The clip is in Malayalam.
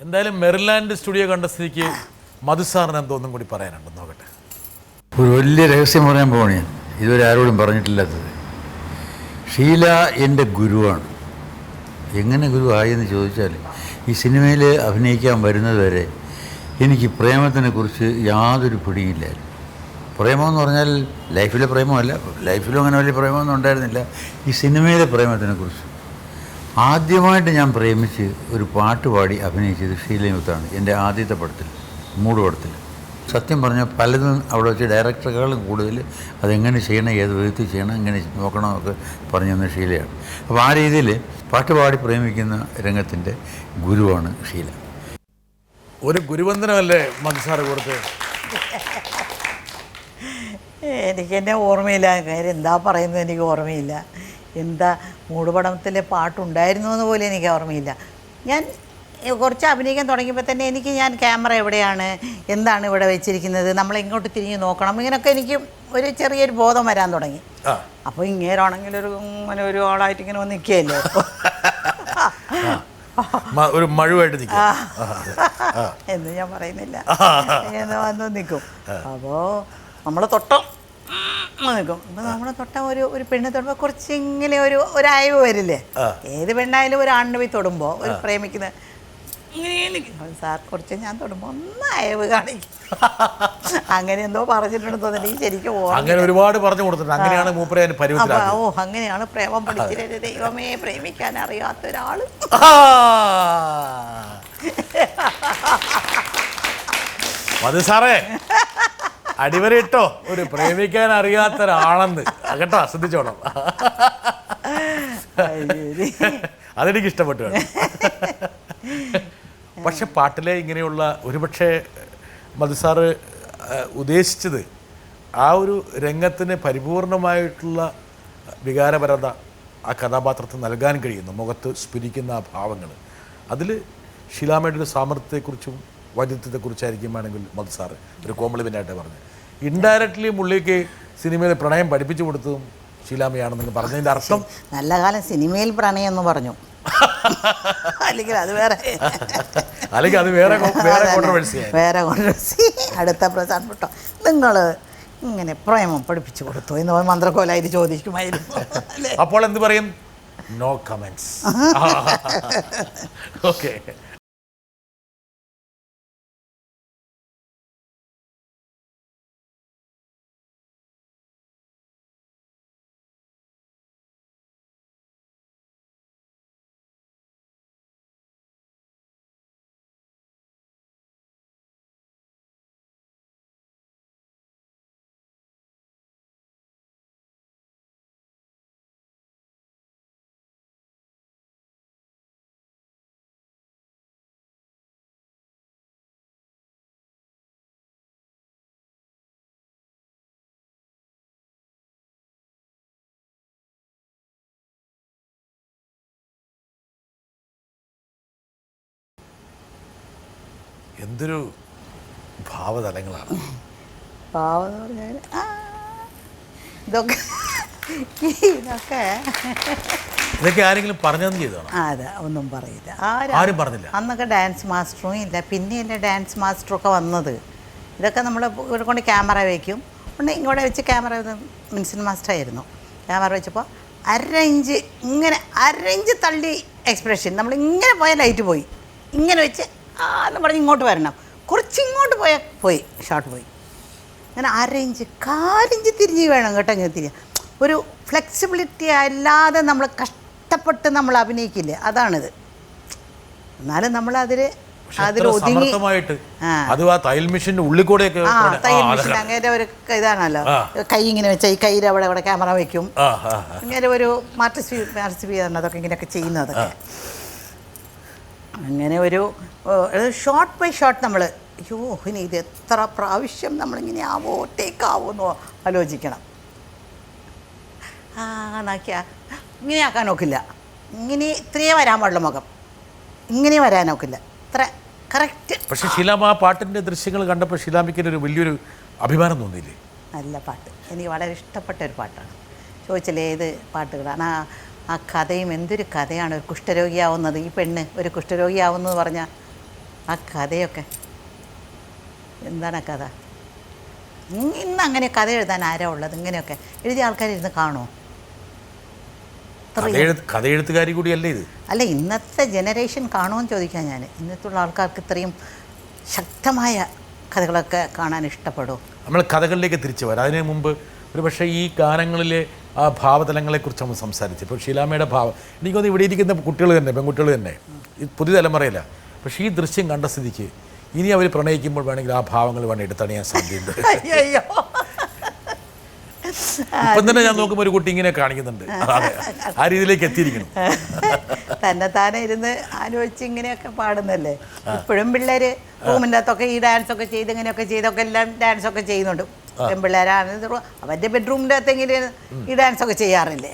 എന്തായാലും മെറിലാൻഡ് സ്റ്റുഡിയോ കണ്ട സ്ഥിതിക്ക് മധുസാറിന് എന്തോന്നും കൂടി പറയാനുണ്ട്, നോക്കട്ടെ. ഒരു വലിയ രഹസ്യം പറയാൻ പോകണേ, ഇതുവരെ ആരോടും പറഞ്ഞിട്ടില്ലാത്തത്. ഷീല എൻ്റെ ഗുരുവാണ്. എങ്ങനെ ഗുരു ആയെന്ന് ചോദിച്ചാൽ, ഈ സിനിമയിൽ അഭിനയിക്കാൻ വരുന്നത് വരെ എനിക്ക് പ്രേമത്തിനെ കുറിച്ച് യാതൊരു പിടിയില്ലായിരുന്നു. പ്രേമമെന്ന് പറഞ്ഞാൽ ലൈഫിലെ പ്രേമമല്ല, ലൈഫിലും അങ്ങനെ വലിയ പ്രേമമൊന്നും ഉണ്ടായിരുന്നില്ല. ഈ സിനിമയിലെ പ്രേമത്തിനെക്കുറിച്ച് ആദ്യമായിട്ട് ഞാൻ പ്രേമിച്ച് ഒരു പാട്ട് പാടി അഭിനയിച്ചത് ഷീലയുത്താണ്. എൻ്റെ ആദ്യത്തെ പടത്തിൽ, മൂട് പടത്തിൽ. സത്യം പറഞ്ഞാൽ പലതും അവിടെ വെച്ച് ഡയറക്ടറുകളും കൂടുതൽ അതെങ്ങനെ ചെയ്യണം, ഏത് വിധത്തിൽ ചെയ്യണം, എങ്ങനെ നോക്കണമെന്നൊക്കെ പറഞ്ഞു തന്ന ഷീലയാണ്. അപ്പോൾ ആ രീതിയിൽ പാട്ട് പാടി പ്രേമിക്കുന്ന രംഗത്തിൻ്റെ ഗുരുവാണ് ഷീല. ഒരു ഗുരുവന്ദനമല്ലേ മധുസാറ് കൊടുത്ത്? എനിക്കെന്നെ ഓർമ്മയില്ല, കാര്യം എന്താ പറയുന്നത് എനിക്ക് ഓർമ്മയില്ല. എന്താ മൂടുപടത്തിലെ പാട്ടുണ്ടായിരുന്നു എന്ന് പോലും എനിക്ക് ഓർമ്മയില്ല. ഞാൻ കുറച്ച് അഭിനയിക്കാൻ തുടങ്ങിയപ്പോൾ തന്നെ ഞാൻ ക്യാമറ എവിടെയാണ്, എന്താണ് ഇവിടെ വെച്ചിരിക്കുന്നത്, നമ്മൾ എങ്ങോട്ട് തിരിഞ്ഞ് നോക്കണം, ഇങ്ങനെയൊക്കെ എനിക്ക് ഒരു ചെറിയൊരു ബോധം വരാൻ തുടങ്ങി. അപ്പോൾ ഇങ്ങേരാണെങ്കിൽ അങ്ങനെ ഒരു ആളായിട്ട് ഇങ്ങനെ വന്ന് നിൽക്കുകയല്ലേ, ഒരു മഴുവായിട്ട് എന്ന് ഞാൻ പറയുന്നില്ല, എന്ന് വന്ന് നിൽക്കും. അപ്പോൾ നമ്മൾ തൊട്ടോ നിൽക്കും. അപ്പോൾ നമ്മൾ തൊട്ട ഒരു പെണ്ണ് തൊടുമ്പോൾ കുറച്ച് ഇങ്ങനെ ഒരു അയവ് വരില്ലേ. ഏത് പെണ്ണായാലും ഒരു ആണിനെ പോയി തൊടുമ്പോൾ, ഒരു പ്രേമിക്കുന്ന സാർ കുറച്ച് ഞാൻ തൊടുമ്പോൾ ഒന്ന് അയവ് കാണിക്കും. അങ്ങനെ എന്തോ പറഞ്ഞിട്ടുണ്ടെന്ന് തോന്നിട്ട് ശരിക്കും അങ്ങനെ ഒരുപാട് പറഞ്ഞു കൊടുത്തിട്ടുണ്ട്. അങ്ങനെയാണ് മൂപ്പരെ ഓ അങ്ങനെയാണ് പ്രേമം പഠിച്ചിട്ട് ദൈവമേ പ്രേമിക്കാൻ അറിയാത്ത ഒരാള്. അത് സാറേ അടിവരയിട്ടോ, ഒരു പ്രേമിക്കാൻ അറിയാത്ത ഒരാളെന്ന് കേട്ടോ, ശ്രദ്ധിച്ചോണം. അതെനിക്ക് ഇഷ്ടപ്പെട്ടു. പക്ഷെ പാട്ടിലെ ഇങ്ങനെയുള്ള ഒരുപക്ഷെ മധുസാറ് ഉദ്ദേശിച്ചത് ആ ഒരു രംഗത്തിന് പരിപൂർണമായിട്ടുള്ള വികാരപരത ആ കഥാപാത്രത്തിന് നൽകാൻ കഴിയുന്നു, മുഖത്ത് സ്ഫുരിക്കുന്ന ആ ഭാവങ്ങൾ. അതിൽ ഷീലാമ്മയുടെ ഒരു സാമർത്ഥ്യത്തെക്കുറിച്ചും വൈദ്യുത്യത്തെക്കുറിച്ചായിരിക്കും വേണമെങ്കിൽ മധുസാറ് ഒരു കോംപ്ലിമെൻ്റായിട്ട് പറഞ്ഞു. ഇൻഡയറക്റ്റ്ലി മുള്ളിക്ക് സിനിമയിൽ പ്രണയം പഠിപ്പിച്ചു കൊടുത്തതും ഷീലാമ്മയാണെന്ന് പറഞ്ഞതിൻ്റെ അർത്ഥം നല്ല കാലം സിനിമയിൽ പ്രണയം എന്ന് പറഞ്ഞു, അല്ലെങ്കിൽ അത് വേറെ കോൺട്രവേഴ്സി. അടുത്ത പ്രധാനപ്പെട്ട നിങ്ങൾ ഇങ്ങനെ പ്രേമം പഠിപ്പിച്ചു കൊടുത്തു എന്ന് മന്ത്രക്കോലായിട്ട് ചോദിക്കുമായിരുന്നു. അപ്പോൾ എന്ത് പറയും? No comments. ഓക്കെ. എന്തൊരു ഭാവതലങ്ങളാണ്. ഭാവം എന്ന് പറഞ്ഞാൽ ഇതൊക്കെ ആരെങ്കിലും പറഞ്ഞതെന്ന് ചെയ്തതാണ്? അതെ, ഒന്നും പറയില്ല, ആരും പറഞ്ഞില്ല. അന്നൊക്കെ ഡാൻസ് മാസ്റ്ററും ഇല്ല, പിന്നെയല്ലേ ഡാൻസ് മാസ്റ്ററൊക്കെ വന്നത്. ഇതൊക്കെ നമ്മൾ ഇവിടെ കൊണ്ട് ക്യാമറ വയ്ക്കും, കൊണ്ട് ഇങ്ങോട്ട് വെച്ച് ക്യാമറ മിൻസിൻ മാസ്റ്ററായിരുന്നു. ക്യാമറ വെച്ചപ്പോൾ അരഞ്ച് തള്ളി എക്സ്പ്രഷൻ, നമ്മൾ ഇങ്ങനെ പോയാൽ ലൈറ്റ് പോയി, ഇങ്ങനെ വെച്ച് എന്ന് പറഞ്ഞ് ഇങ്ങോട്ട് വരണം, കുറച്ചിങ്ങോട്ട് പോയി ഷോട്ട് പോയി, അങ്ങനെ കാലിഞ്ച് തിരിഞ്ഞ് വേണം കേട്ടോ. ഇങ്ങനെ തിരിഞ്ഞ് ഒരു ഫ്ലെക്സിബിലിറ്റി അല്ലാതെ നമ്മൾ കഷ്ടപ്പെട്ട് നമ്മൾ അഭിനയിക്കില്ലേ, അതാണിത്. എന്നാലും നമ്മളതിൽ ഒതുങ്ങി തയ്യൽ മെഷീൻ്റെ ഉള്ളിൽ കൂടെ തയ്യൽ മെഷീൻ അങ്ങനെ ഒരു ഇതാണല്ലോ. കൈ ഇങ്ങനെ വെച്ചാൽ ഈ കയ്യിൽ അവിടെ ക്യാമറ വയ്ക്കും, ഇങ്ങനെ ഒരു അതൊക്കെ ഇങ്ങനെയൊക്കെ ചെയ്യുന്നതൊക്കെ. അങ്ങനെ ഒരു ഷോട്ട് ബൈ ഷോട്ട് നമ്മൾ അയ്യോ ഇനി ഇത് എത്ര പ്രാവശ്യം നമ്മളിങ്ങനെ ടേക്കാവോ എന്ന് ആലോചിക്കണം. നാക്കിയാ ഇങ്ങനെ ആക്കാൻ നോക്കില്ല, ഇങ്ങനെ ഇത്രയേ വരാൻ പാടുള്ള മുഖം, ഇങ്ങനെ വരാൻ നോക്കില്ല, ഇത്ര കറക്റ്റ്. പക്ഷേ ഷീലാമ്മ ആ പാട്ടിൻ്റെ ദൃശ്യങ്ങൾ കണ്ടപ്പോൾ ഷീലാമ്മയ്ക്ക് ഒരു വലിയൊരു അഭിമാനം തോന്നിയില്ലേ? നല്ല പാട്ട്, എനിക്ക് വളരെ ഇഷ്ടപ്പെട്ട ഒരു പാട്ടാണ്. ചോദിച്ചില്ലേ ഏത് പാട്ടുകളാണ്? ആ കഥയും എന്തൊരു കഥയാണ്. ഒരു കുഷ്ഠരോഗിയാവുന്നത്, ഈ പെണ്ണ് ഒരു കുഷ്ഠരോഗിയാവുന്നത് പറഞ്ഞാൽ ആ കഥയൊക്കെ എന്താണ് ആ കഥ? ഇന്ന് അങ്ങനെ കഥ എഴുതാൻ ആരാ ഉള്ളത്? ഇങ്ങനെയൊക്കെ എഴുതിയ ആൾക്കാരിരുന്ന് കാണുമോ? കഥ എഴുത്തുകാരി കൂടിയല്ലേ ഇത്? അല്ല, ഇന്നത്തെ ജനറേഷൻ കാണുമെന്ന് ചോദിക്കാൻ ഞാൻ. ഇന്നത്തുള്ള ആൾക്കാർക്ക് ഇത്രയും ശക്തമായ കഥകളൊക്കെ കാണാൻ ഇഷ്ടപ്പെടും. നമ്മൾ കഥകളിലേക്ക് തിരിച്ചു വരാം. അതിന് മുമ്പ് ഒരു പക്ഷേ ഈ ഗാനങ്ങളിലെ ആ ഭാവതലങ്ങളെക്കുറിച്ച് നമ്മൾ സംസാരിച്ചു. ഇപ്പോൾ ഷീലാമ്മയുടെ ഭാവം എനിക്കൊന്ന് ഇവിടെ ഇരിക്കുന്ന കുട്ടികൾ തന്നെ, പെൺകുട്ടികൾ തന്നെ, ഈ പുതിയ തലമുറയില്ല. പക്ഷേ ഈ ദൃശ്യം കണ്ട സ്ഥിതിക്ക് ഇനി അവർ പ്രണയിക്കുമ്പോൾ വേണമെങ്കിൽ ആ ഭാവങ്ങൾ വേണം എടുത്തണിയാൻ സാധ്യതയുണ്ട്. അയ്യോ, ഇപ്പം തന്നെ ഞാൻ നോക്കുമ്പോൾ ഒരു കുട്ടി ഇങ്ങനെ കാണിക്കുന്നുണ്ട്. ആ രീതിയിലേക്ക് എത്തിയിരിക്കണം. തന്നെത്താനെ ഇരുന്ന് ആലോചിച്ച് ഇങ്ങനെയൊക്കെ പാടുന്നല്ലേ. ഇപ്പോഴും പിള്ളേർ റൂമിൻ്റെ അകത്തൊക്കെ ഈ ഡാൻസൊക്കെ ചെയ്ത് ഇങ്ങനെയൊക്കെ ചെയ്തൊക്കെ എല്ലാം ഡാൻസൊക്കെ ചെയ്യുന്നുണ്ട്. പെൺപിള്ളേരാണ് അവരുടെ ബെഡ്റൂമിൻ്റെ അകത്തെങ്കിലും ഈ ഡാൻസൊക്കെ ചെയ്യാറില്ലേ.